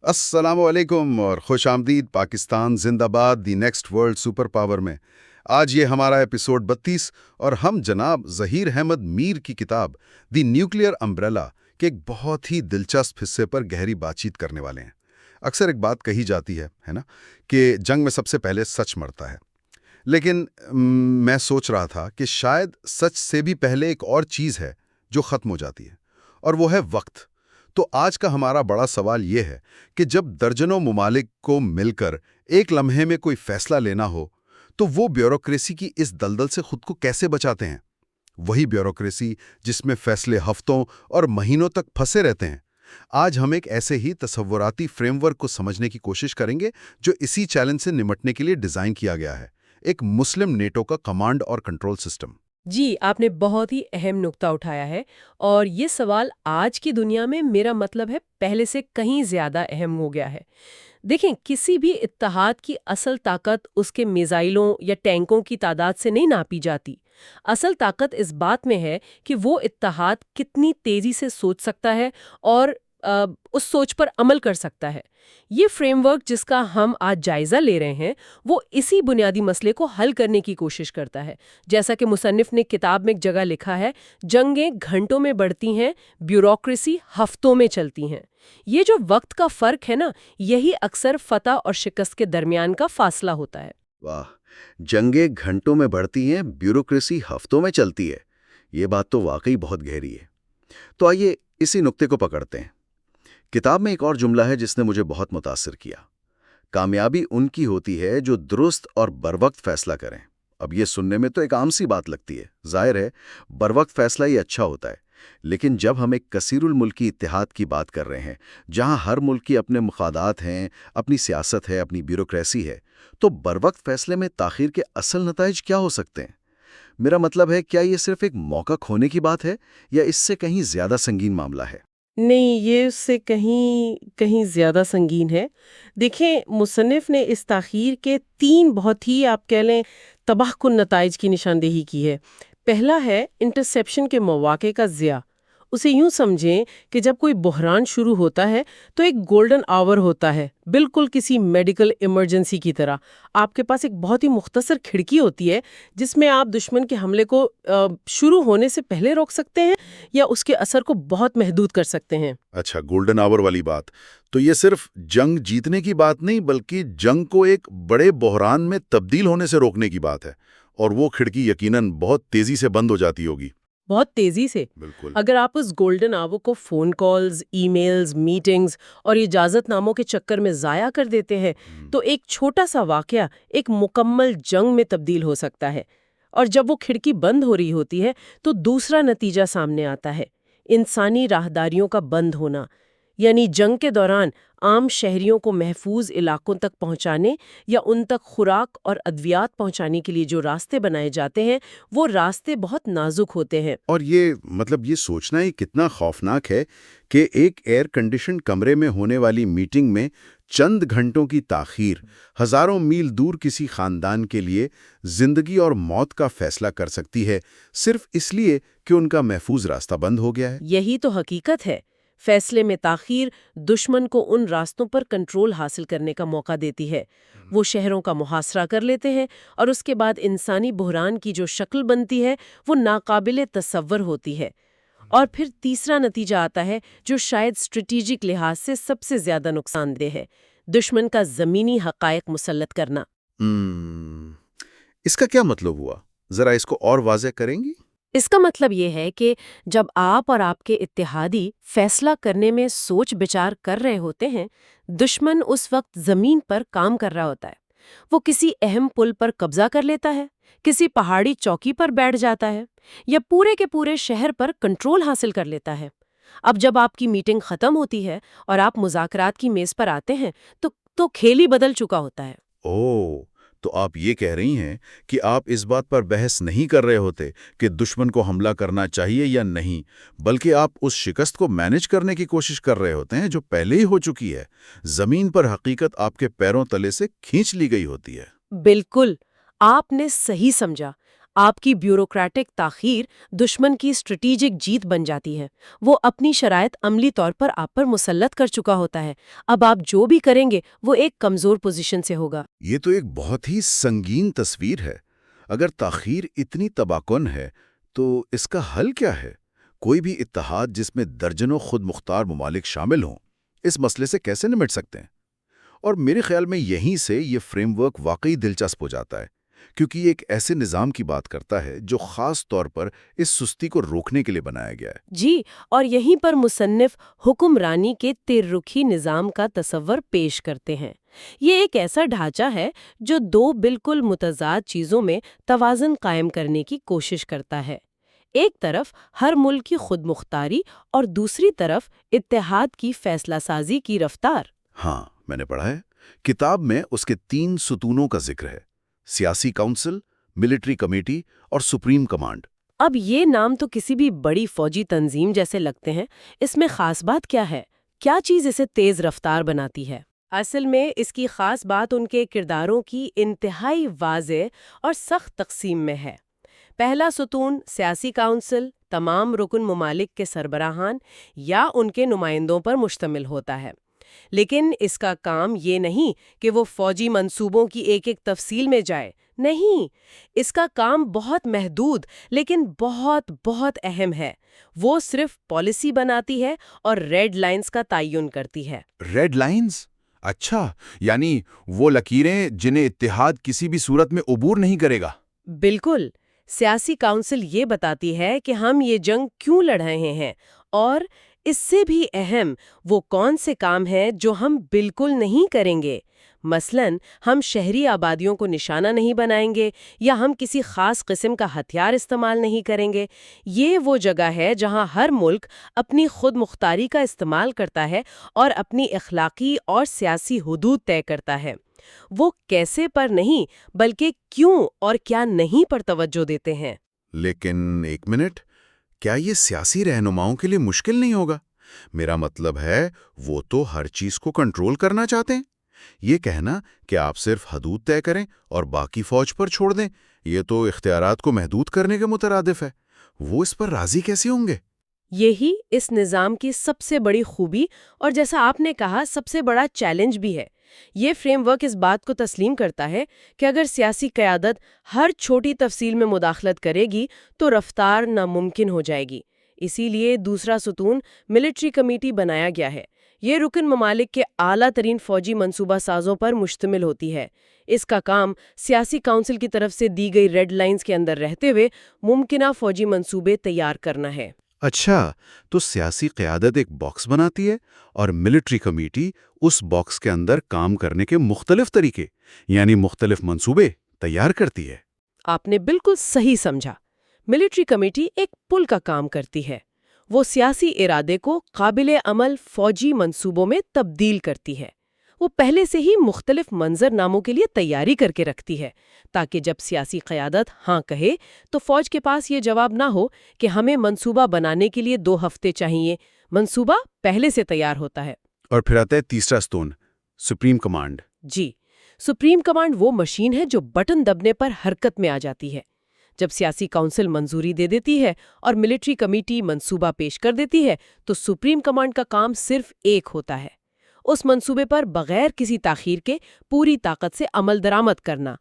السلام علیکم اور خوش آمدید پاکستان زندہ باد the next world super power میں۔ آج یہ ہمارا ایپیسوڈ 32 اور ہم جناب ظہیر احمد میر کی کتاب دی نیوکلیئر امبریلا کے ایک بہت ہی دلچسپ حصے پر گہری بات چیت کرنے والے ہیں۔ اکثر ایک بات کہی جاتی ہے نا، کہ جنگ میں سب سے پہلے سچ مرتا ہے، لیکن میں سوچ رہا تھا کہ شاید سچ سے بھی پہلے ایک اور چیز ہے جو ختم ہو جاتی ہے، اور وہ ہے وقت۔ تو آج کا ہمارا بڑا سوال یہ ہے کہ جب درجنوں ممالک کو مل کر ایک لمحے میں کوئی فیصلہ لینا ہو تو وہ بیوروکریسی کی اس دلدل سے خود کو کیسے بچاتے ہیں؟ وہی بیوروکریسی جس میں فیصلے ہفتوں اور مہینوں تک پھنسے رہتے ہیں۔ آج ہم ایک ایسے ہی تصوراتی فریم ورک کو سمجھنے کی کوشش کریں گے جو اسی چیلنج سے نمٹنے کے لیے ڈیزائن کیا گیا ہے، ایک مسلم نیٹو کا کمانڈ اور کنٹرول سسٹم۔ جی، آپ نے بہت ہی اہم نقطہ اٹھایا ہے، اور یہ سوال آج کی دنیا میں میرا مطلب ہے پہلے سے کہیں زیادہ اہم ہو گیا ہے۔ دیکھیں، کسی بھی اتحاد کی اصل طاقت اس کے میزائلوں یا ٹینکوں کی تعداد سے نہیں ناپی جاتی۔ اصل طاقت اس بات میں ہے کہ وہ اتحاد کتنی تیزی سے سوچ سکتا ہے اور اس سوچ پر عمل کر سکتا ہے۔ یہ فریم ورک جس کا ہم آج جائزہ لے رہے ہیں وہ اسی بنیادی مسئلے کو حل کرنے کی کوشش کرتا ہے۔ جیسا کہ مصنف نے کتاب میں ایک جگہ لکھا ہے، جنگیں گھنٹوں میں بڑھتی ہیں، بیوروکریسی ہفتوں میں چلتی ہیں۔ یہ جو وقت کا فرق ہے نا، یہی اکثر فتح اور شکست کے درمیان کا فاصلہ ہوتا ہے۔ واہ، جنگیں گھنٹوں میں بڑھتی ہیں، بیوروکریسی ہفتوں میں چلتی ہے۔ یہ بات تو واقعی بہت گہری ہے۔ تو آئیے اسی نقطے کو پکڑتے ہیں۔ کتاب میں ایک اور جملہ ہے جس نے مجھے بہت متاثر کیا۔ کامیابی ان کی ہوتی ہے جو درست اور بروقت فیصلہ کریں۔ اب یہ سننے میں تو ایک عام سی بات لگتی ہے، ظاہر ہے بروقت فیصلہ ہی اچھا ہوتا ہے، لیکن جب ہم ایک کثیر الملکی اتحاد کی بات کر رہے ہیں جہاں ہر ملک کی اپنے مفادات ہیں، اپنی سیاست ہے، اپنی بیوروکریسی ہے، تو بروقت فیصلے میں تاخیر کے اصل نتائج کیا ہو سکتے ہیں؟ میرا مطلب ہے، کیا یہ صرف ایک موقع کھونے کی بات ہے یا اس سے کہیں زیادہ سنگین معاملہ ہے؟ نہیں، یہ اس سے کہیں زیادہ سنگین ہے۔ دیکھیں، مصنف نے اس تاخیر کے تین بہت ہی آپ کہہ لیں تباہ کن نتائج کی نشاندہی کی ہے۔ پہلا ہے انٹرسیپشن کے مواقع کا ضیاع۔ اسے یوں سمجھیں کہ جب کوئی بحران شروع ہوتا ہے تو ایک گولڈن آور ہوتا ہے، بالکل کسی میڈیکل ایمرجنسی کی طرح۔ آپ کے پاس ایک بہت ہی مختصر کھڑکی ہوتی ہے جس میں آپ دشمن کے حملے کو شروع ہونے سے پہلے روک سکتے ہیں یا اس کے اثر کو بہت محدود کر سکتے ہیں۔ اچھا، گولڈن آور والی بات تو یہ صرف جنگ جیتنے کی بات نہیں بلکہ جنگ کو ایک بڑے بحران میں تبدیل ہونے سے روکنے کی بات ہے، اور وہ کھڑکی یقیناً بہت تیزی سے بند ہو جاتی ہوگی۔ بہت تیزی سے۔ بالکل۔ اگر آپ اس گولڈن آور کو phone calls, e mails, meetings اور اجازت ناموں کے چکر میں ضائع کر دیتے ہیں تو ایک چھوٹا سا واقعہ ایک مکمل جنگ میں تبدیل ہو سکتا ہے۔ اور جب وہ کھڑکی بند ہو رہی ہوتی ہے تو دوسرا نتیجہ سامنے آتا ہے، انسانی راہداریوں کا بند ہونا۔ یعنی جنگ کے دوران عام شہریوں کو محفوظ علاقوں تک پہنچانے یا ان تک خوراک اور ادویات پہنچانے کے لیے جو راستے بنائے جاتے ہیں وہ راستے بہت نازک ہوتے ہیں۔ اور یہ سوچنا ہی کتنا خوفناک ہے کہ ایک ایئر کنڈیشن کمرے میں ہونے والی میٹنگ میں چند گھنٹوں کی تاخیر ہزاروں میل دور کسی خاندان کے لیے زندگی اور موت کا فیصلہ کر سکتی ہے، صرف اس لیے کہ ان کا محفوظ راستہ بند ہو گیا ہے۔ یہی تو حقیقت ہے۔ فیصلے میں تاخیر دشمن کو ان راستوں پر کنٹرول حاصل کرنے کا موقع دیتی ہے۔ وہ شہروں کا محاصرہ کر لیتے ہیں اور اس کے بعد انسانی بحران کی جو شکل بنتی ہے وہ ناقابل تصور ہوتی ہے۔ اور پھر تیسرا نتیجہ آتا ہے جو شاید اسٹریٹجک لحاظ سے سب سے زیادہ نقصان دہ ہے، دشمن کا زمینی حقائق مسلط کرنا۔ اس کا کیا مطلب ہوا؟ ذرا اس کو اور واضح کریں گی؟ اس کا مطلب یہ ہے کہ جب آپ اور آپ کے اتحادی فیصلہ کرنے میں سوچ بچار کر رہے ہوتے ہیں، دشمن اس وقت زمین پر کام کر رہا ہوتا ہے۔ وہ کسی اہم پل پر قبضہ کر لیتا ہے، کسی پہاڑی چوکی پر بیٹھ جاتا ہے، یا پورے کے پورے شہر پر کنٹرول حاصل کر لیتا ہے۔ اب جب آپ کی میٹنگ ختم ہوتی ہے اور آپ مذاکرات کی میز پر آتے ہیں تو کھیل ہی بدل چکا ہوتا ہے۔ اوہ، تو آپ یہ کہہ رہی ہیں کہ آپ اس بات پر بحث نہیں کر رہے ہوتے کہ دشمن کو حملہ کرنا چاہیے یا نہیں، بلکہ آپ اس شکست کو مینج کرنے کی کوشش کر رہے ہوتے ہیں جو پہلے ہی ہو چکی ہے۔ زمین پر حقیقت آپ کے پیروں تلے سے کھینچ لی گئی ہوتی ہے۔ بالکل، آپ نے صحیح سمجھا۔ آپ کی بیوروکریٹک تاخیر دشمن کی اسٹریٹجک جیت بن جاتی ہے۔ وہ اپنی شرائط عملی طور پر آپ پر مسلط کر چکا ہوتا ہے۔ اب آپ جو بھی کریں گے وہ ایک کمزور پوزیشن سے ہوگا۔ یہ تو ایک بہت ہی سنگین تصویر ہے۔ اگر تاخیر اتنی تباہ کن ہے تو اس کا حل کیا ہے؟ کوئی بھی اتحاد جس میں درجنوں خود مختار ممالک شامل ہوں اس مسئلے سے کیسے نمٹ سکتے ہیں؟ اور میرے خیال میں یہیں سے یہ فریم ورک واقعی دلچسپ ہو جاتا ہے، کیونکہ یہ ایک ایسے نظام کی بات کرتا ہے جو خاص طور پر اس سستی کو روکنے کے لیے بنایا گیا ہے۔ جی، اور یہیں پر مصنف حکمرانی کے تیررخی نظام کا تصور پیش کرتے ہیں۔ یہ ایک ایسا ڈھانچہ ہے جو دو بالکل متضاد چیزوں میں توازن قائم کرنے کی کوشش کرتا ہے۔ ایک طرف ہر ملک کی خود مختاری اور دوسری طرف اتحاد کی فیصلہ سازی کی رفتار۔ ہاں، میں نے پڑھا ہے۔ کتاب میں اس کے 3 ستونوں کا ذکر ہے: سیاسی کونسل، ملٹری کمیٹی اور سپریم کمانڈ۔ اب یہ نام تو کسی بھی بڑی فوجی تنظیم جیسے لگتے ہیں، اس میں خاص بات کیا ہے؟ کیا چیز اسے تیز رفتار بناتی ہے؟ اصل میں اس کی خاص بات ان کے کرداروں کی انتہائی واضح اور سخت تقسیم میں ہے۔ پہلا ستون سیاسی کونسل تمام رکن ممالک کے سربراہان یا ان کے نمائندوں پر مشتمل ہوتا ہے، لیکن اس کا کام یہ نہیں کہ وہ فوجی منصوبوں کی ایک ایک تفصیل میں جائے۔ نہیں، اس کا کام بہت محدود لیکن بہت بہت اہم ہے۔ وہ صرف پالیسی بناتی ہے اور ریڈ لائنز کا تعین کرتی ہے۔ Red lines? اچھا، یعنی وہ لکیریں جنہیں اتحاد کسی بھی صورت میں عبور نہیں کرے گا۔ بالکل، سیاسی کونسل یہ بتاتی ہے کہ ہم یہ جنگ کیوں لڑ رہے ہیں، اور اس سے بھی اہم وہ کون سے کام ہیں جو ہم بالکل نہیں کریں گے۔ مثلاً ہم شہری آبادیوں کو نشانہ نہیں بنائیں گے یا ہم کسی خاص قسم کا ہتھیار استعمال نہیں کریں گے۔ یہ وہ جگہ ہے جہاں ہر ملک اپنی خود مختاری کا استعمال کرتا ہے اور اپنی اخلاقی اور سیاسی حدود طے کرتا ہے۔ وہ کیسے پر نہیں بلکہ کیوں اور کیا نہیں پر توجہ دیتے ہیں۔ لیکن ایک منٹ، کیا یہ سیاسی رہنماؤں کے لیے مشکل نہیں ہوگا؟ میرا مطلب ہے وہ تو ہر چیز کو کنٹرول کرنا چاہتے ہیں۔ یہ کہنا کہ آپ صرف حدود طے کریں اور باقی فوج پر چھوڑ دیں، یہ تو اختیارات کو محدود کرنے کے مترادف ہے۔ وہ اس پر راضی کیسے ہوں گے؟ یہی اس نظام کی سب سے بڑی خوبی اور جیسا آپ نے کہا سب سے بڑا چیلنج بھی ہے۔ یہ فریم ورک اس بات کو تسلیم کرتا ہے کہ اگر سیاسی قیادت ہر چھوٹی تفصیل میں مداخلت کرے گی تو رفتار ناممکن ہو جائے گی۔ اسی لیے دوسرا ستون ملٹری کمیٹی بنایا گیا ہے۔ یہ رکن ممالک کے اعلیٰ ترین فوجی منصوبہ سازوں پر مشتمل ہوتی ہے۔ اس کا کام سیاسی کونسل کی طرف سے دی گئی ریڈ لائنز کے اندر رہتے ہوئے ممکنہ فوجی منصوبے تیار کرنا ہے۔ اچھا، تو سیاسی قیادت ایک باکس بناتی ہے اور ملٹری کمیٹی اس باکس کے اندر کام کرنے کے مختلف طریقے یعنی مختلف منصوبے تیار کرتی ہے۔ آپ نے بالکل صحیح سمجھا۔ ملٹری کمیٹی ایک پل کا کام کرتی ہے۔ وہ سیاسی ارادے کو قابل عمل فوجی منصوبوں میں تبدیل کرتی ہے۔ وہ پہلے سے ہی مختلف منظر ناموں کے لیے تیاری کر کے رکھتی ہے تاکہ جب سیاسی قیادت ہاں کہے تو فوج کے پاس یہ جواب نہ ہو کہ ہمیں منصوبہ بنانے کے لیے 2 ہفتے چاہیے۔ منصوبہ پہلے سے تیار ہوتا ہے۔ اور پھر آتا ہے تیسرا ستون، سپریم کمانڈ۔ جی، سپریم کمانڈ وہ مشین ہے جو بٹن دبنے پر حرکت میں آ جاتی ہے۔ جب سیاسی کونسل منظوری دے دیتی ہے اور ملٹری کمیٹی منصوبہ پیش کر دیتی ہے تو سپریم کمانڈ کا کام صرف ایک ہوتا ہے، اس منصوبے پر بغیر کسی تاخیر کے پوری طاقت سے عمل درآمد کرنا۔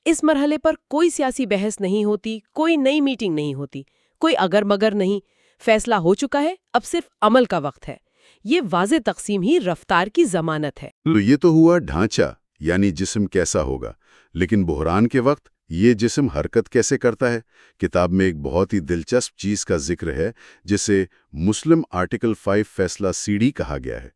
اس مرحلے پر کوئی سیاسی بحث نہیں ہوتی، کوئی نئی میٹنگ نہیں ہوتی، کوئی اگر مگر نہیں۔ فیصلہ ہو چکا ہے، اب صرف عمل کا وقت ہے۔ یہ واضح تقسیم ہی رفتار کی ضمانت ہے۔ تو یہ تو ہوا ڈھانچہ، یعنی جسم کیسا ہوگا، لیکن بحران کے وقت یہ جسم حرکت کیسے کرتا ہے؟ کتاب میں ایک بہت ہی دلچسپ چیز کا ذکر ہے جسے مسلم آرٹیکل 5 فیصلہ CD کہا گیا ہے۔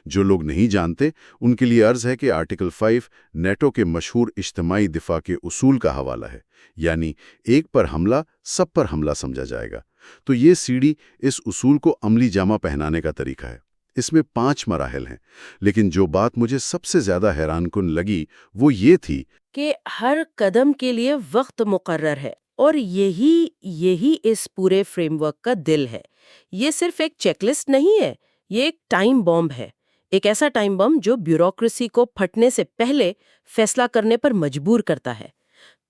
جو لوگ نہیں جانتے ان کے لیے عرض ہے کہ آرٹیکل 5 نیٹو کے مشہور اجتماعی دفاع کے اصول کا حوالہ ہے، یعنی ایک پر حملہ سب پر حملہ سمجھا جائے گا۔ تو یہ CD اس اصول کو عملی جامہ پہنانے کا طریقہ ہے۔ اس میں 5 مراحل ہیں، لیکن جو بات مجھے سب سے زیادہ حیران کن لگی وہ یہ تھی کہ ہر قدم کے لیے وقت مقرر ہے، اور یہی اس پورے فریم ورک کا دل ہے۔ یہ صرف ایک چیک لسٹ نہیں ہے، یہ ایک ٹائم بم ہے، ایک ایسا ٹائم بم جو بیوروکریسی کو پھٹنے سے پہلے فیصلہ کرنے پر مجبور کرتا ہے۔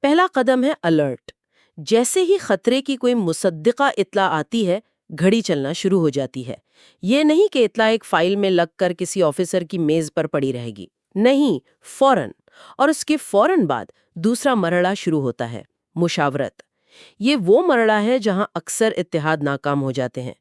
پہلا قدم ہے الرٹ، جیسے ہی خطرے کی کوئی مصدقہ اطلاع آتی ہے، گھڑی چلنا شروع ہو جاتی ہے۔ یہ نہیں کہ اطلاع ایک فائل میں لگ کر کسی آفیسر کی میز پر پڑی رہے گی، نہیں، فوراً۔ اور اس کے فوراً بعد دوسرا مرحلہ شروع ہوتا ہے، مشاورت۔ یہ وہ مرحلہ ہے جہاں اکثر اتحاد ناکام ہو جاتے ہیں،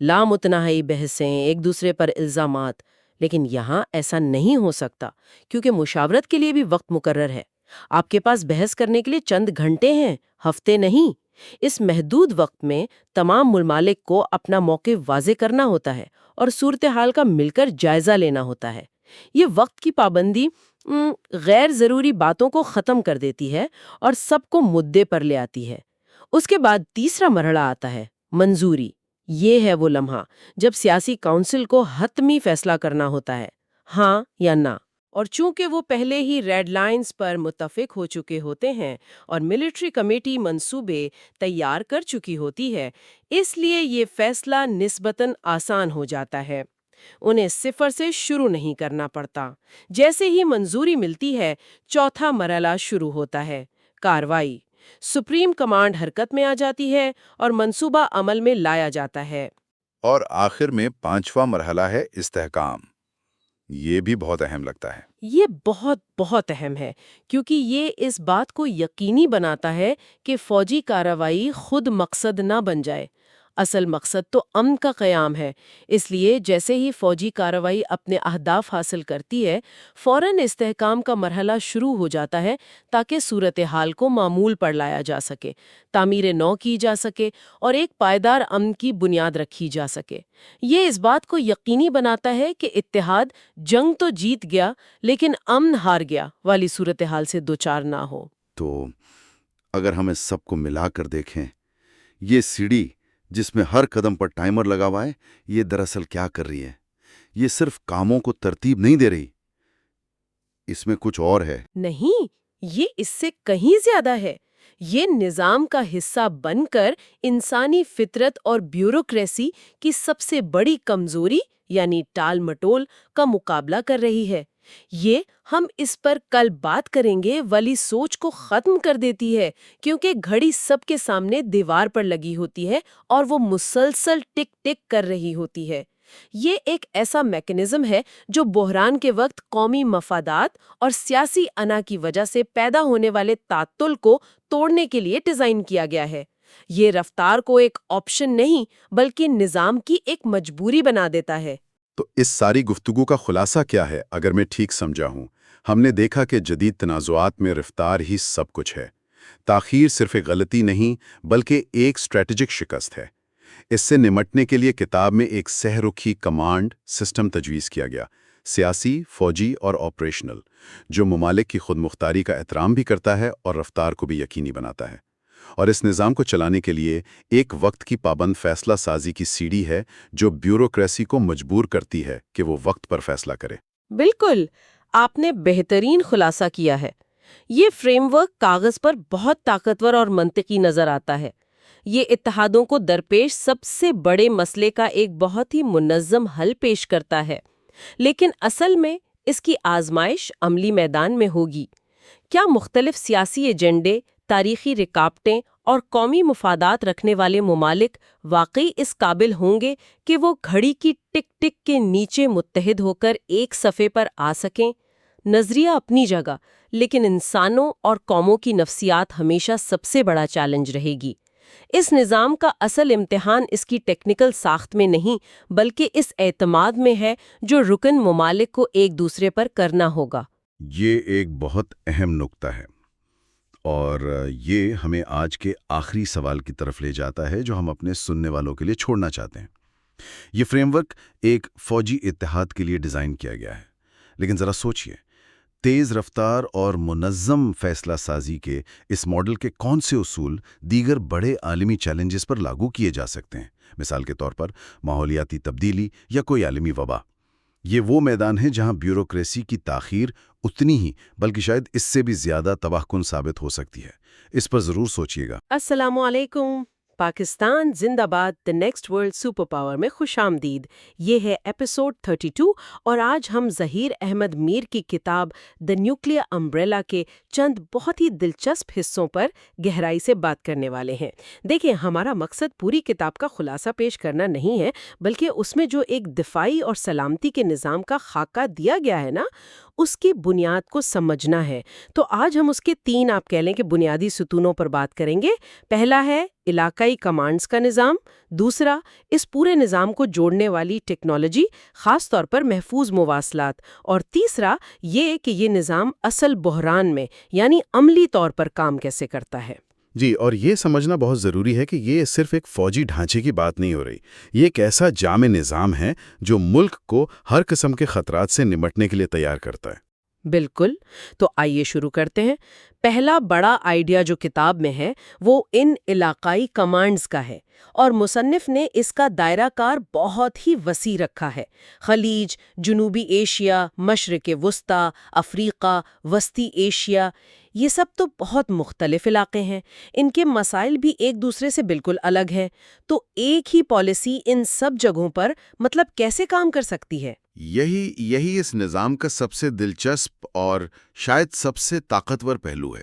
لامتناہی بحثیں، ایک دوسرے پر الزامات۔ لیکن یہاں ایسا نہیں ہو سکتا، کیونکہ مشاورت کے لیے بھی وقت مقرر ہے۔ آپ کے پاس بحث کرنے کے لیے چند گھنٹے ہیں، ہفتے نہیں۔ اس محدود وقت میں تمام ممالک کو اپنا موقف واضح کرنا ہوتا ہے اور صورتحال کا مل کر جائزہ لینا ہوتا ہے۔ یہ وقت کی پابندی غیر ضروری باتوں کو ختم کر دیتی ہے اور سب کو مدعے پر لے آتی ہے۔ اس کے بعد تیسرا مرحلہ آتا ہے، منظوری۔ یہ ہے وہ لمحہ جب سیاسی کونسل کو حتمی فیصلہ کرنا ہوتا ہے، ہاں یا نہ۔ اور چونکہ وہ پہلے ہی ریڈ لائنز پر متفق ہو چکے ہوتے ہیں اور ملٹری کمیٹی منصوبے تیار کر چکی ہوتی ہے، اس لیے یہ فیصلہ نسبتاً آسان ہو جاتا ہے۔ انہیں صفر سے شروع نہیں کرنا پڑتا۔ جیسے ہی منظوری ملتی ہے، چوتھا مرحلہ شروع ہوتا ہے، کارروائی۔ سپریم کمانڈ حرکت میں آ جاتی ہے اور منصوبہ عمل میں لایا جاتا ہے۔ اور آخر میں 5واں مرحلہ ہے استحکام۔ یہ بھی بہت اہم لگتا ہے۔ یہ بہت بہت اہم ہے، کیونکہ یہ اس بات کو یقینی بناتا ہے کہ فوجی کارروائی خود مقصد نہ بن جائے۔ اصل مقصد تو امن کا قیام ہے۔ اس لیے جیسے ہی فوجی کارروائی اپنے اہداف حاصل کرتی ہے، فوراً استحکام کا مرحلہ شروع ہو جاتا ہے تاکہ صورتحال کو معمول پر لایا جا سکے، تعمیر نو کی جا سکے اور ایک پائیدار امن کی بنیاد رکھی جا سکے۔ یہ اس بات کو یقینی بناتا ہے کہ اتحاد جنگ تو جیت گیا لیکن امن ہار گیا والی صورتحال سے دوچار نہ ہو۔ تو اگر ہم اس سب کو ملا کر دیکھیں، یہ سیڑھی جس میں ہر قدم پر ٹائمر لگا ہوا ہے، یہ دراصل کیا کر رہی ہے؟ یہ صرف کاموں کو ترتیب نہیں دے رہی، اس میں کچھ اور ہے۔ نہیں، یہ اس سے کہیں زیادہ ہے۔ یہ نظام کا حصہ بن کر انسانی فطرت اور بیوروکریسی کی سب سے بڑی کمزوری یعنی ٹال مٹول کا مقابلہ کر رہی ہے۔ یہ ہم اس پر کل بات کریں گے والی سوچ کو ختم کر دیتی ہے، کیونکہ گھڑی سب کے سامنے دیوار پر لگی ہوتی ہے اور وہ مسلسل ٹک ٹک کر رہی ہوتی ہے۔ یہ ایک ایسا میکانزم ہے جو بحران کے وقت قومی مفادات اور سیاسی انا کی وجہ سے پیدا ہونے والے تعطل کو توڑنے کے لیے ڈیزائن کیا گیا ہے۔ یہ رفتار کو ایک آپشن نہیں بلکہ نظام کی ایک مجبوری بنا دیتا ہے۔ تو اس ساری گفتگو کا خلاصہ کیا ہے؟ اگر میں ٹھیک سمجھا ہوں، ہم نے دیکھا کہ جدید تنازعات میں رفتار ہی سب کچھ ہے۔ تاخیر صرف ایک غلطی نہیں بلکہ ایک اسٹریٹجک شکست ہے۔ اس سے نمٹنے کے لیے کتاب میں ایک سہ رخی کمانڈ سسٹم تجویز کیا گیا، سیاسی، فوجی اور آپریشنل، جو ممالک کی خود مختاری کا احترام بھی کرتا ہے اور رفتار کو بھی یقینی بناتا ہے۔ اور اس نظام کو چلانے کے لیے ایک وقت کی پابند فیصلہ سازی کی سیڑھی ہے جو بیوروکریسی کو مجبور کرتی ہے کہ وہ وقت پر فیصلہ کرے۔ بالکل، آپ نے بہترین خلاصہ کیا ہے۔ یہ فریم ورک کاغذ پر بہت طاقتور اور منطقی نظر آتا ہے۔ یہ اتحادوں کو درپیش سب سے بڑے مسئلے کا ایک بہت ہی منظم حل پیش کرتا ہے، لیکن اصل میں اس کی آزمائش عملی میدان میں ہوگی۔ کیا مختلف سیاسی ایجنڈے، تاریخی رکاوٹیں اور قومی مفادات رکھنے والے ممالک واقعی اس قابل ہوں گے کہ وہ گھڑی کی ٹک ٹک کے نیچے متحد ہو کر ایک صفحے پر آ سکیں؟ نظریہ اپنی جگہ، لیکن انسانوں اور قوموں کی نفسیات ہمیشہ سب سے بڑا چیلنج رہے گی۔ اس نظام کا اصل امتحان اس کی ٹیکنیکل ساخت میں نہیں بلکہ اس اعتماد میں ہے جو رکن ممالک کو ایک دوسرے پر کرنا ہوگا۔ یہ ایک بہت اہم نقطہ ہے اور یہ ہمیں آج کے آخری سوال کی طرف لے جاتا ہے جو ہم اپنے سننے والوں کے لیے چھوڑنا چاہتے ہیں۔ یہ فریم ورک ایک فوجی اتحاد کے لیے ڈیزائن کیا گیا ہے، لیکن ذرا سوچئے، تیز رفتار اور منظم فیصلہ سازی کے اس ماڈل کے کون سے اصول دیگر بڑے عالمی چیلنجز پر لاگو کیے جا سکتے ہیں؟ مثال کے طور پر ماحولیاتی تبدیلی یا کوئی عالمی وبا۔ یہ وہ میدان ہے جہاں بیوروکریسی کی تاخیر اتنی ہی بلکہ شاید اس سے بھی زیادہ تباہ کن ثابت ہو سکتی ہے۔ اس پر ضرور سوچئے گا۔ السلام علیکم۔ پاکستان زندہ باد the next world super power میں خوش آمدید۔ یہ ہے ایپیسوڈ 32 اور آج ہم ظہیر احمد میر کی کتاب دی نیوکلیئر امبریلا کے چند بہت ہی دلچسپ حصوں پر گہرائی سے بات کرنے والے ہیں۔ دیکھیں، ہمارا مقصد پوری کتاب کا خلاصہ پیش کرنا نہیں ہے، بلکہ اس میں جو ایک دفاعی اور سلامتی کے نظام کا خاکہ دیا گیا ہے نا، اس کی بنیاد کو سمجھنا ہے۔ تو آج ہم اس کے 3 آپ کہہ لیں کہ بنیادی ستونوں پر بات کریں گے۔ پہلا ہے علاقائی کمانڈز کا نظام، دوسرا اس پورے نظام کو جوڑنے والی ٹیکنالوجی، خاص طور پر محفوظ مواصلات، اور تیسرا یہ کہ یہ نظام اصل بحران میں یعنی عملی طور پر کام کیسے کرتا ہے۔ جی، اور یہ سمجھنا بہت ضروری ہے کہ یہ صرف ایک فوجی ڈھانچے کی بات نہیں ہو رہی، یہ ایک ایسا جامع نظام ہے جو ملک کو ہر قسم کے خطرات سے نمٹنے کے لیے تیار کرتا ہے۔ بالکل، تو آئیے شروع کرتے ہیں۔ پہلا بڑا آئیڈیا جو کتاب میں ہے وہ ان علاقائی کمانڈز کا ہے، اور مصنف نے اس کا دائرہ کار بہت ہی وسیع رکھا ہے۔ خلیج، جنوبی ایشیا، مشرق وسطی، افریقہ، وسطی ایشیا، یہ سب تو بہت مختلف علاقے ہیں، ان کے مسائل بھی ایک دوسرے سے بالکل الگ ہیں۔ تو ایک ہی پالیسی ان سب جگہوں پر مطلب کیسے کام کر سکتی ہے؟ یہی اس نظام کا سب سے دلچسپ اور شاید سب سے طاقتور پہلو ہے۔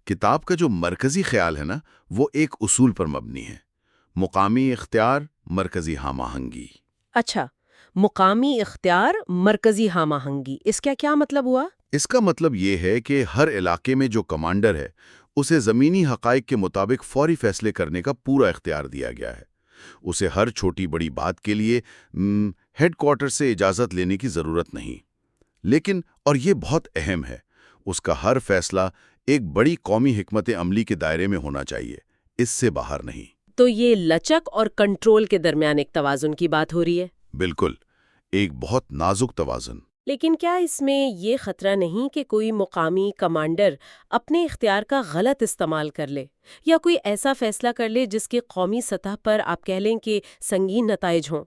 کتاب کا جو مرکزی خیال ہے نا، وہ ایک اصول پر مبنی ہے: مقامی اختیار، مرکزی ہم آہنگی۔ اچھا، مقامی اختیار، مرکزی ہم آہنگی، اس کا کیا مطلب ہوا؟ اس کا مطلب یہ ہے کہ ہر علاقے میں جو کمانڈر ہے اسے زمینی حقائق کے مطابق فوری فیصلے کرنے کا پورا اختیار دیا گیا ہے۔ اسے ہر چھوٹی بڑی بات کے لیے ہیڈ کوارٹر سے اجازت لینے کی ضرورت نہیں، لیکن اور یہ بہت اہم ہے، اس کا ہر فیصلہ ایک بڑی قومی حکمت عملی کے دائرے میں ہونا چاہیے، اس سے باہر نہیں۔ تو یہ لچک اور کنٹرول کے درمیان ایک توازن کی بات ہو رہی ہے؟ بالکل، ایک بہت نازک توازن۔ لیکن کیا اس میں یہ خطرہ نہیں کہ کوئی مقامی کمانڈر اپنے اختیار کا غلط استعمال کر لے، یا کوئی ایسا فیصلہ کر لے جس کے قومی سطح پر آپ کہہ لیں کہ سنگین نتائج ہوں؟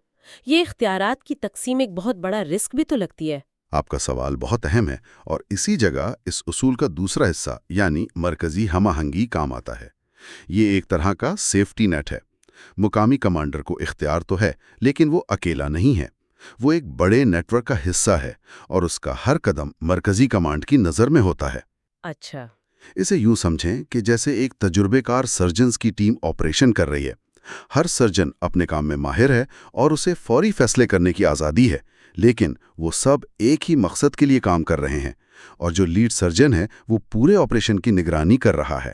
یہ اختیارات کی تقسیم ایک بہت بڑا رسک بھی تو لگتی ہے۔ آپ کا سوال بہت اہم ہے، اور اسی جگہ اس اصول کا دوسرا حصہ یعنی مرکزی ہم آہنگی کام آتا ہے۔ یہ ایک طرح کا سیفٹی نیٹ ہے۔ مقامی کمانڈر کو اختیار تو ہے، لیکن وہ اکیلا نہیں ہے، وہ ایک بڑے نیٹ ورک کا حصہ ہے، اور اس کا ہر قدم مرکزی کمانڈ کی نظر میں ہوتا ہے۔ اچھا، اسے یوں سمجھیں کہ جیسے ایک تجربے کار سرجنز کی ٹیم آپریشن کر رہی ہے۔ ہر سرجن اپنے کام میں ماہر ہے اور اسے فوری فیصلے کرنے کی آزادی ہے، لیکن وہ سب ایک ہی مقصد کے لیے کام کر رہے ہیں، اور جو لیڈ سرجن ہے وہ پورے آپریشن کی نگرانی کر رہا ہے۔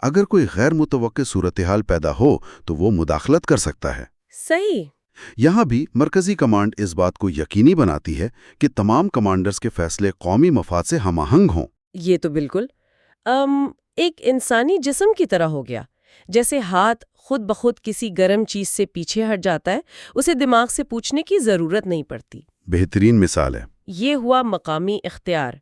اگر کوئی غیر متوقع صورتحال پیدا ہو تو وہ مداخلت کر سکتا ہے۔ صحیح۔ یہاں بھی مرکزی کمانڈ اس بات کو یقینی بناتی ہے کہ تمام کمانڈرز کے فیصلے قومی مفاد سے ہم آہنگ ہوں۔ یہ تو بالکل ایک انسانی جسم کی طرح ہو گیا۔ جیسے ہاتھ خود بخود کسی گرم چیز سے پیچھے ہٹ جاتا ہے، اسے دماغ سے پوچھنے کی ضرورت نہیں پڑتی۔ بہترین مثال ہے۔ یہ ہوا مقامی اختیار،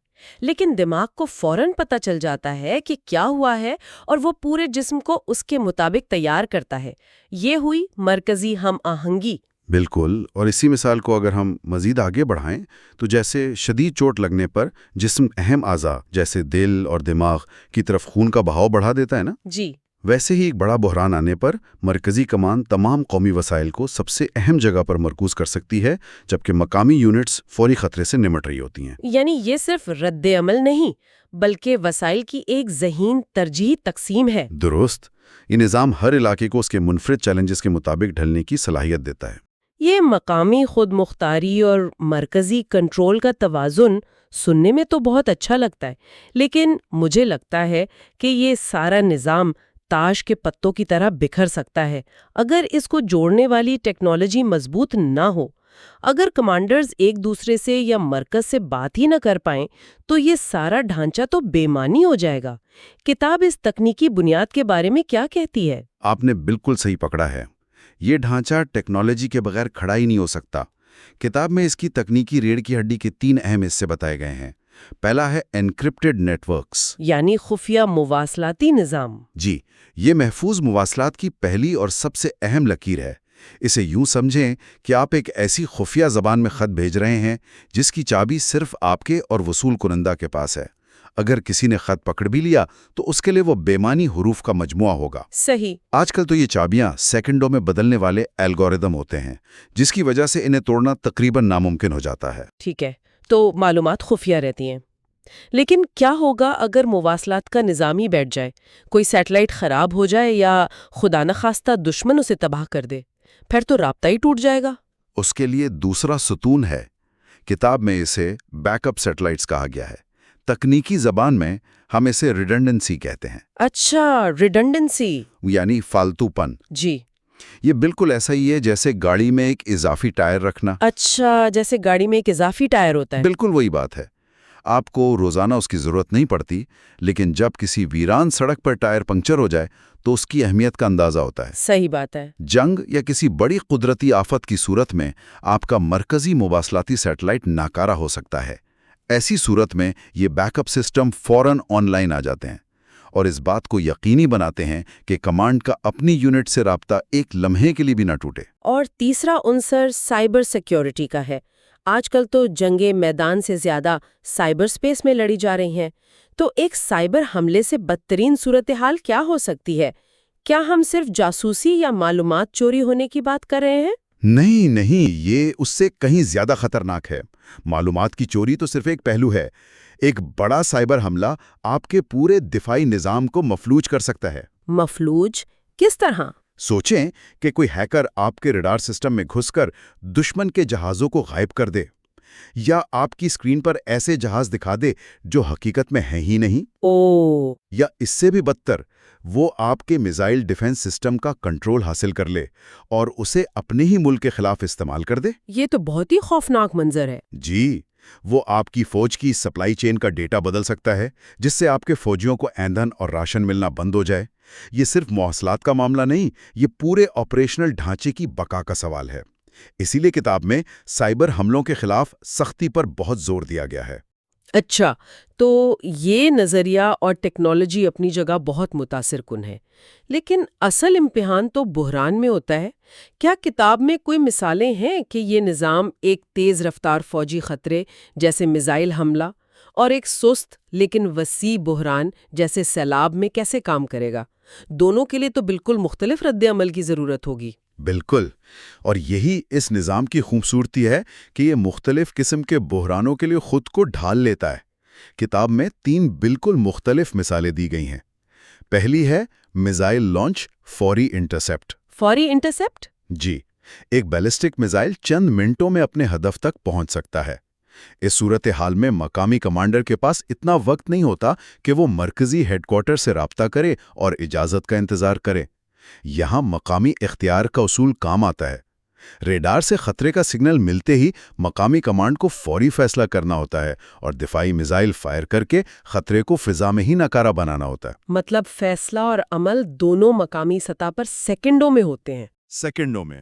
لیکن دماغ کو فوراً پتہ چل جاتا ہے کہ کیا ہوا ہے، اور وہ پورے جسم کو اس کے مطابق تیار کرتا ہے۔ یہ ہوئی مرکزی ہم آہنگی۔ بالکل، اور اسی مثال کو اگر ہم مزید آگے بڑھائیں تو جیسے شدید چوٹ لگنے پر جسم اہم اعضاء جیسے دل اور دماغ کی طرف خون کا بہاؤ بڑھا دیتا ہے نا، جی، ویسے ہی ایک بڑا بحران آنے پر مرکزی کمان تمام قومی وسائل کو سب سے اہم جگہ پر مرکوز کر سکتی ہے، جبکہ مقامی یونٹس فوری خطرے سے نمٹ رہی ہوتی ہیں۔ یعنی یہ صرف رد عمل نہیں بلکہ وسائل کی ایک ذہین ترجیحی تقسیم ہے۔ درست، یہ نظام ہر علاقے کو اس کے منفرد چیلنجز کے مطابق ڈھلنے کی صلاحیت دیتا ہے۔ یہ مقامی خود مختاری اور مرکزی کنٹرول کا توازن سننے میں تو بہت اچھا لگتا ہے، لیکن مجھے لگتا ہے کہ یہ سارا نظام تاش کے پتوں کی طرح بکھر سکتا ہے اگر اس کو جوڑنے والی ٹیکنالوجی مضبوط نہ ہو۔ اگر کمانڈرز ایک دوسرے سے یا مرکز سے بات ہی نہ کر پائیں تو یہ سارا ڈھانچہ تو بے معنی ہو جائے گا۔ کتاب اس تکنیکی بنیاد کے بارے میں کیا کہتی ہے؟ آپ نے بالکل صحیح پکڑا ہے، یہ ڈھانچہ ٹیکنالوجی کے بغیر کھڑا ہی نہیں ہو سکتا۔ کتاب میں اس کی تکنیکی ریڑھ کی ہڈی کے 3 اہم حصے بتائے گئے ہیں۔ پہلا ہے انکرپٹڈ نیٹ ورکس، یعنی خفیہ مواصلاتی نظام۔ جی، یہ محفوظ مواصلات کی پہلی اور سب سے اہم لکیر ہے۔ اسے یوں سمجھیں کہ آپ ایک ایسی خفیہ زبان میں خط بھیج رہے ہیں جس کی چابی صرف آپ کے اور وصول کنندہ کے پاس ہے۔ اگر کسی نے خط پکڑ بھی لیا تو اس کے لیے وہ بےمانی حروف کا مجموعہ ہوگا۔ صحیح۔ آج کل تو یہ چابیاں سیکنڈوں میں بدلنے والے الگوریدم ہوتے ہیں، جس کی وجہ سے انہیں توڑنا تقریباً ناممکن ہو جاتا ہے۔ ٹھیک ہے، تو معلومات خفیہ رہتی ہیں، لیکن کیا ہوگا اگر مواصلات کا نظام ہی بیٹھ جائے، کوئی سیٹلائٹ خراب ہو جائے یا خدا نخواستہ دشمن اسے تباہ کر دے؟ پھر تو رابطہ ہی ٹوٹ جائے گا۔ اس کے لیے دوسرا ستون ہے۔ کتاب میں اسے بیک اپ سیٹلائٹس کہا گیا ہے۔ تکنیکی زبان میں ہم اسے ریڈنڈنسی کہتے ہیں، اچھا، ریڈنڈنسی، یعنی فالتو پن۔ جی۔ یہ بالکل ایسا ہی ہے جیسے گاڑی میں ایک اضافی ٹائر رکھنا۔ اچھا، جیسے گاڑی میں ایک اضافی ٹائر ہوتا ہے۔ بالکل وہی بات ہے۔ آپ کو روزانہ اس کی ضرورت نہیں پڑتی، لیکن جب کسی ویران سڑک پر ٹائر پنکچر ہو جائے تو اس کی اہمیت کا اندازہ ہوتا ہے۔ صحیح بات ہے۔ جنگ یا کسی بڑی قدرتی آفت کی صورت میں آپ کا مرکزی مواصلاتی سیٹلائٹ ناکارہ ہو سکتا ہے۔ ایسی صورت میں یہ بیک اپ سسٹم فوراً آن لائن آ جاتے ہیں اور اس بات کو یقینی بناتے ہیں کہ کمانڈ کا اپنی یونٹ سے رابطہ ایک لمحے کے لیے بھی نہ ٹوٹے۔ اور تیسرا عنصر سائبر سیکیورٹی کا ہے۔ آج کل تو جنگیں میدان سے زیادہ سائبر سپیس میں لڑی جا رہی ہیں، تو ایک سائبر حملے سے بدترین صورتحال کیا ہو سکتی ہے؟ کیا ہم صرف جاسوسی یا معلومات چوری ہونے کی بات کر رہے ہیں؟ نہیں، یہ اس سے کہیں زیادہ خطرناک ہے۔ معلومات کی چوری تو صرف ایک پہلو ہے۔ ایک بڑا سائبر حملہ آپ کے پورے دفاعی نظام کو مفلوج کر سکتا ہے۔ مفلوج کس طرح؟ سوچیں کہ کوئی ہیکر آپ کے ریڈار سسٹم میں گھس کر دشمن کے جہازوں کو غائب کر دے، یا آپ کی اسکرین پر ایسے جہاز دکھا دے جو حقیقت میں ہیں ہی نہیں، یا اس سے بھی بدتر وہ آپ کے میزائل ڈیفنس سسٹم کا کنٹرول حاصل کر لے اور اسے اپنے ہی ملک کے خلاف استعمال کر دے۔ یہ تو بہت ہی خوفناک منظر ہے۔ جی، وہ آپ کی فوج کی سپلائی چین کا ڈیٹا بدل سکتا ہے، جس سے آپ کے فوجیوں کو ایندھن اور راشن ملنا بند ہو جائے۔ یہ صرف مواصلات کا معاملہ نہیں، یہ پورے آپریشنل ڈھانچے کی بقا کا سوال ہے۔ اسی لیے کتاب میں سائبر حملوں کے خلاف سختی پر بہت زور دیا گیا ہے۔ اچھا، تو یہ نظریہ اور ٹیکنالوجی اپنی جگہ بہت متاثر کن ہے، لیکن اصل امتحان تو بحران میں ہوتا ہے۔ کیا کتاب میں کوئی مثالیں ہیں کہ یہ نظام ایک تیز رفتار فوجی خطرے جیسے میزائل حملہ اور ایک سست لیکن وسیع بحران جیسے سیلاب میں کیسے کام کرے گا؟ دونوں کے لیے تو بالکل مختلف رد عمل کی ضرورت ہوگی۔ بالکل، اور یہی اس نظام کی خوبصورتی ہے کہ یہ مختلف قسم کے بحرانوں کے لیے خود کو ڈھال لیتا ہے۔ کتاب میں 3 بالکل مختلف مثالیں دی گئی ہیں۔ پہلی ہے میزائل لانچ فوری انٹرسیپٹ۔ فوری انٹرسیپٹ؟ جی، ایک بیلسٹک میزائل چند منٹوں میں اپنے ہدف تک پہنچ سکتا ہے۔ اس صورتحال میں مقامی کمانڈر کے پاس اتنا وقت نہیں ہوتا کہ وہ مرکزی ہیڈ کوارٹر سے رابطہ کرے اور اجازت کا انتظار کرے۔ یہاں مقامی اختیار کا اصول کام آتا ہے۔ ریڈار سے خطرے کا سگنل ملتے ہی مقامی کمانڈ کو فوری فیصلہ کرنا ہوتا ہے اور دفاعی میزائل فائر کر کے خطرے کو فضا میں ہی ناکارہ بنانا ہوتا ہے۔ مطلب فیصلہ اور عمل دونوں مقامی سطح پر سیکنڈوں میں ہوتے ہیں۔ سیکنڈوں میں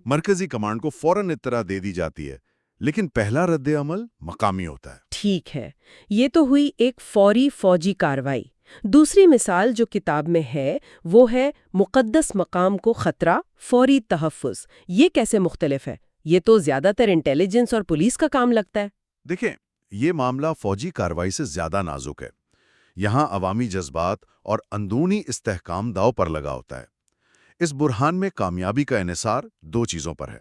مرکزی کمانڈ کو فوراً اطلاع دے دی جاتی ہے، لیکن پہلا رد عمل مقامی ہوتا ہے۔ ٹھیک ہے، یہ تو ہوئی ایک فوری فوجی کارروائی۔ دوسری مثال جو کتاب میں ہے وہ ہے مقدس مقام کو خطرہ، فوری تحفظ۔ یہ کیسے مختلف ہے؟ یہ تو زیادہ تر انٹیلیجنس اور پولیس کا کام لگتا ہے۔ دیکھیں، یہ معاملہ فوجی کارروائی سے زیادہ نازک ہے۔ یہاں عوامی جذبات اور اندرونی استحکام داؤ پر لگا ہوتا ہے۔ اس بحران میں کامیابی کا انحصار 2 چیزوں پر ہے: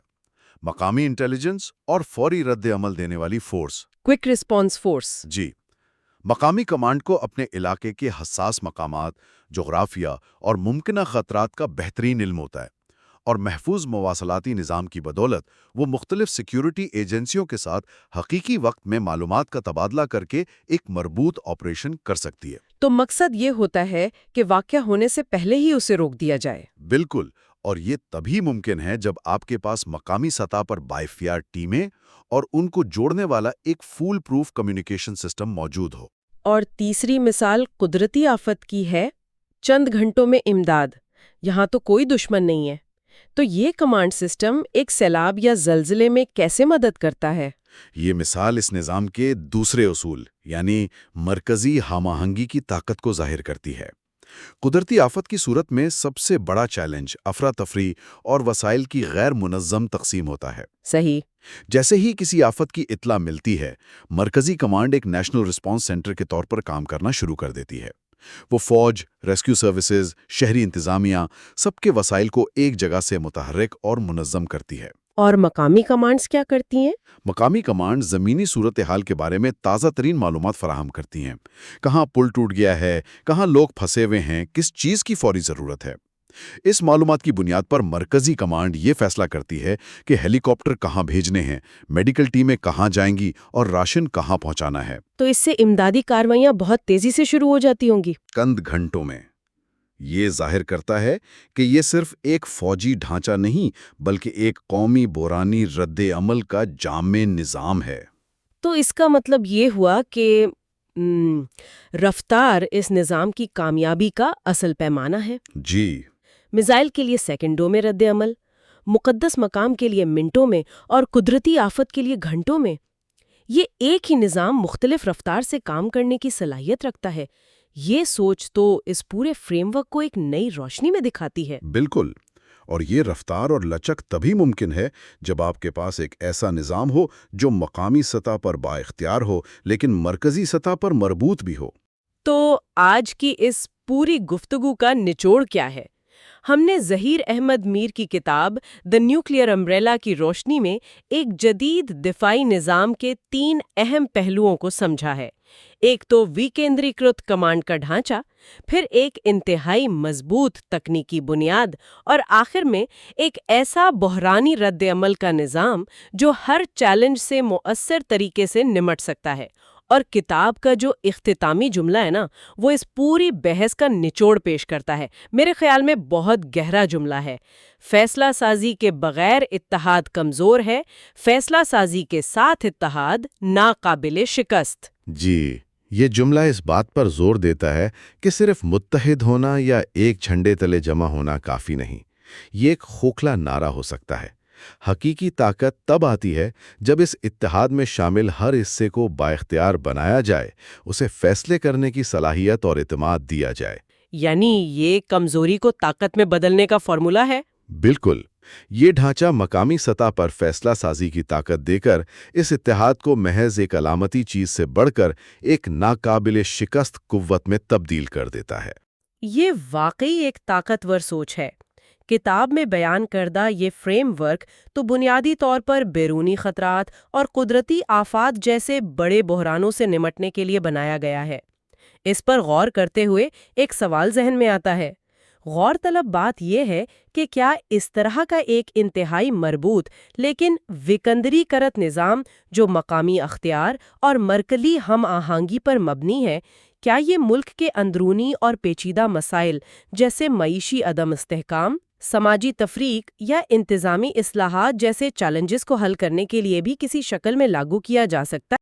مقامی انٹیلیجنس اور فوری رد عمل دینے والی فورس۔ Quick response force. جی، مقامی کمانڈ کو اپنے علاقے کے حساس مقامات، جغرافیہ اور ممکنہ خطرات کا بہترین علم ہوتا ہے، اور محفوظ مواصلاتی نظام کی بدولت وہ مختلف سیکیورٹی ایجنسیوں کے ساتھ حقیقی وقت میں معلومات کا تبادلہ کر کے ایک مربوط آپریشن کر سکتی ہے۔ تو مقصد یہ ہوتا ہے کہ واقعہ ہونے سے پہلے ہی اسے روک دیا جائے۔ بالکل، اور یہ تبھی ممکن ہے جب آپ کے پاس مقامی سطح پر بااختیار ٹیمیں اور ان کو جوڑنے والا ایک فول پروف کمیونیکیشن سسٹم موجود ہو۔ اور تیسری مثال قدرتی آفت کی ہے، چند گھنٹوں میں امداد۔ یہاں تو کوئی دشمن نہیں ہے، تو یہ کمانڈ سسٹم ایک سیلاب یا زلزلے میں کیسے مدد کرتا ہے؟ یہ مثال اس نظام کے دوسرے اصول یعنی مرکزی ہم آہنگی کی طاقت کو ظاہر کرتی ہے۔ قدرتی آفت کی صورت میں سب سے بڑا چیلنج افراتفری اور وسائل کی غیر منظم تقسیم ہوتا ہے۔ صحیح۔ جیسے ہی کسی آفت کی اطلاع ملتی ہے، مرکزی کمانڈ ایک نیشنل رسپانس سینٹر کے طور پر کام کرنا شروع کر دیتی ہے۔ وہ فوج، ریسکیو سروسز، شہری انتظامیہ، سب کے وسائل کو ایک جگہ سے متحرک اور منظم کرتی ہے۔ اور مقامی کمانڈز کیا کرتی ہیں؟ مقامی کمانڈ زمینی صورتحال کے بارے میں تازہ ترین معلومات فراہم کرتی ہیں۔ کہاں پل ٹوٹ گیا ہے، کہاں لوگ پھنسے ہوئے ہیں، کس چیز کی فوری ضرورت ہے۔ اس معلومات کی بنیاد پر مرکزی کمانڈ یہ فیصلہ کرتی ہے کہ ہیلی کاپٹر کہاں بھیجنے ہیں، میڈیکل ٹیمیں کہاں جائیں گی اور راشن کہاں پہنچانا ہے۔ تو اس سے امدادی کارروائیاں بہت تیزی سے شروع ہو جاتی ہوں گی۔ چند گھنٹوں میں۔ یہ ظاہر کرتا ہے کہ یہ صرف ایک فوجی ڈھانچہ نہیں بلکہ ایک قومی بحرانی رد عمل کا جامع نظام ہے۔ تو اس کا مطلب یہ ہوا کہ رفتار اس نظام کی کامیابی کا اصل پیمانہ ہے۔ جی، میزائل کے لیے سیکنڈوں میں رد عمل، مقدس مقام کے لیے منٹوں میں اور قدرتی آفت کے لیے گھنٹوں میں۔ یہ ایک ہی نظام مختلف رفتار سے کام کرنے کی صلاحیت رکھتا ہے۔ یہ سوچ تو اس پورے فریم ورک کو ایک نئی روشنی میں دکھاتی ہے۔ بالکل۔ اور یہ رفتار اور لچک تبھی ممکن ہے جب آپ کے پاس ایک ایسا نظام ہو جو مقامی سطح پر بااختیار ہو لیکن مرکزی سطح پر مربوط بھی ہو۔ تو آج کی اس پوری گفتگو کا نچوڑ کیا ہے؟ ہم نے ظہیر احمد میر کی کتاب دی نیوکلیئر امبریلا کی روشنی میں ایک جدید دفاعی نظام کے 3 اہم پہلوؤں کو سمجھا ہے۔ ایک تو ویکیندریکرت کمانڈ کا ڈھانچہ، پھر ایک انتہائی مضبوط تکنیکی بنیاد، اور آخر میں ایک ایسا بحرانی رد عمل کا نظام جو ہر چیلنج سے مؤثر طریقے سے نمٹ سکتا ہے۔ اور کتاب کا جو اختتامی جملہ ہے نا، وہ اس پوری بحث کا نچوڑ پیش کرتا ہے۔ میرے خیال میں بہت گہرا جملہ ہے۔ فیصلہ سازی کے بغیر اتحاد کمزور ہے، فیصلہ سازی کے ساتھ اتحاد ناقابل شکست۔ جی، یہ جملہ اس بات پر زور دیتا ہے کہ صرف متحد ہونا یا ایک جھنڈے تلے جمع ہونا کافی نہیں۔ یہ ایک کھوکھلا نعرہ ہو سکتا ہے۔ حقیقی طاقت تب آتی ہے جب اس اتحاد میں شامل ہر حصے کو بااختیار بنایا جائے، اسے فیصلے کرنے کی صلاحیت اور اعتماد دیا جائے۔ یعنی یہ کمزوری کو طاقت میں بدلنے کا فارمولا ہے؟ بالکل۔ یہ ڈھانچہ مقامی سطح پر فیصلہ سازی کی طاقت دے کر اس اتحاد کو محض ایک علامتی چیز سے بڑھ کر ایک ناقابل شکست قوت میں تبدیل کر دیتا ہے۔ یہ واقعی ایک طاقتور سوچ ہے۔ کتاب میں بیان کردہ یہ فریم ورک تو بنیادی طور پر بیرونی خطرات اور قدرتی آفات جیسے بڑے بحرانوں سے نمٹنے کے لیے بنایا گیا ہے۔ اس پر غور کرتے ہوئے ایک سوال ذہن میں آتا ہے۔ غور طلب بات یہ ہے کہ کیا اس طرح کا ایک انتہائی مربوط لیکن ویکندری کرت نظام جو مقامی اختیار اور مرکزی ہم آہنگی پر مبنی ہے، کیا یہ ملک کے اندرونی اور پیچیدہ مسائل جیسے معیشی عدم استحکام، سماجی تفریق یا انتظامی اصلاحات جیسے چیلنجز کو حل کرنے کے لیے بھی کسی شکل میں لاگو کیا جا سکتا ہے؟